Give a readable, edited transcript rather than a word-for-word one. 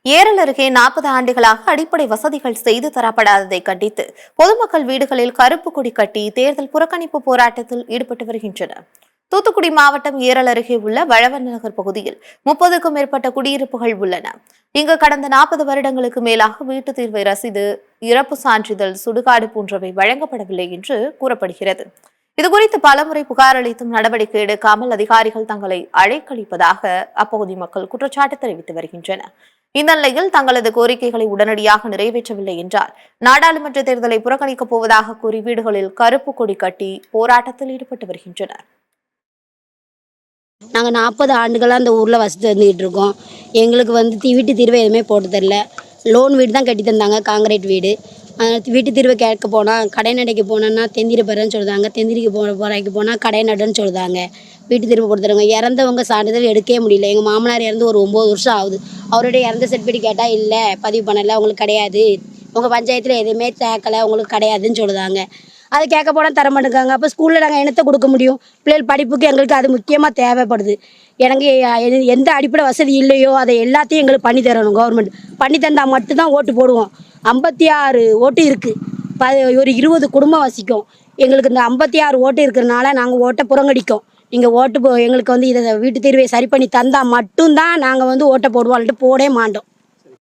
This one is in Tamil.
ஏரல் அருகே 40 ஆண்டுகளாக அடிப்படை வசதிகள் செய்து தரப்படாததை கண்டித்து பொதுமக்கள் வீடுகளில் கருப்பு கொடி கட்டி தேர்தல் புறக்கணிப்பு போராட்டத்தில் ஈடுபட்டு வருகின்றனர். தூத்துக்குடி மாவட்டம் ஏரல் அருகே உள்ள வளவன் நகர் பகுதியில் 30க்கும் மேற்பட்ட குடியிருப்புகள் உள்ளன. இங்கு கடந்த 40 வருடங்களுக்கு மேலாக வீட்டு தீர்வை ரசீது, இறப்பு சான்றிதழ், சுடுகாடு போன்றவை வழங்கப்படவில்லை என்று கூறப்படுகிறது. இதுகுறித்து பலமுறை புகார் அளித்தும் நடவடிக்கை எடுக்காமல் அதிகாரிகள் தங்களை அழைக்கழிப்பதாக அப்பகுதி மக்கள் குற்றச்சாட்டு தெரிவித்து வருகின்றனர். இந்த நிலையில் தங்களது கோரிக்கைகளை உடனடியாக நிறைவேற்றவில்லை என்றால் நாடாளுமன்ற தேர்தலை புறக்கணிக்கப் போவதாக கூறி வீடுகளில் கருப்பு கொடி கட்டி போராட்டத்தில் ஈடுபட்டு வருகின்றனர். நாங்கள் 40 ஆண்டுகளாக அந்த ஊரில் வசித்து வந்துக்கிட்டு இருக்கோம். எங்களுக்கு வீட்டு தீர்வை எதுவுமே போட்டு தரல. லோன் வீடு தான் கட்டி தந்தாங்க, காங்கிரீட் வீடு. வீட்டு தீர்வை கேட்க போனால் கடைநடைக்கு போனோன்னா தெந்திரிப்பறன்னு சொல்லுதாங்க, தெந்திரிக்கு போகிறக்கு போனால் கடைநடைன்னு சொல்லுதாங்க. வீட்டு தீர்வு கொடுத்துருங்க. இறந்தவங்க சான்றிதழ் எடுக்கவே முடியல. எங்கள் மாமனார் இறந்து ஒரு 9 வருஷம் ஆகுது. அவருடைய இறந்த சர்டிஃபிகேட் கேட்டால் இல்லை, பதிவு பண்ணலை, உங்களுக்கு கிடையாது, உங்கள் பஞ்சாயத்தில் எதுவுமே சேர்க்கலை, உங்களுக்கு கிடையாதுன்னு சொல்லுதாங்க. அது கேட்க போனால் தர மாட்டேங்காங்க. அப்போ ஸ்கூலில் நாங்கள் என்னத்தை கொடுக்க முடியும்? பிள்ளைகள் படிப்புக்கு எங்களுக்கு அது முக்கியமாக தேவைப்படுது. எனக்கு எந்த அடிப்படை வசதி இல்லையோ அதை எல்லாத்தையும் எங்களுக்கு பண்ணி தரணும். கவர்மெண்ட் பண்ணி தந்தால் மட்டும்தான் ஓட்டு போடுவோம். 56 ஓட்டு இருக்குது. ஒரு 20 குடும்பம் வசிக்கும். எங்களுக்கு இந்த 56 ஓட்டு இருக்கிறனால நாங்கள் ஓட்டை புறங்கடிக்கோம். நீங்கள் எங்களுக்கு இதை வீட்டு தீர்வை சரி பண்ணி தந்தால் மட்டும்தான் நாங்கள் ஓட்டை போடுவோம், போடவே மாட்டோம்.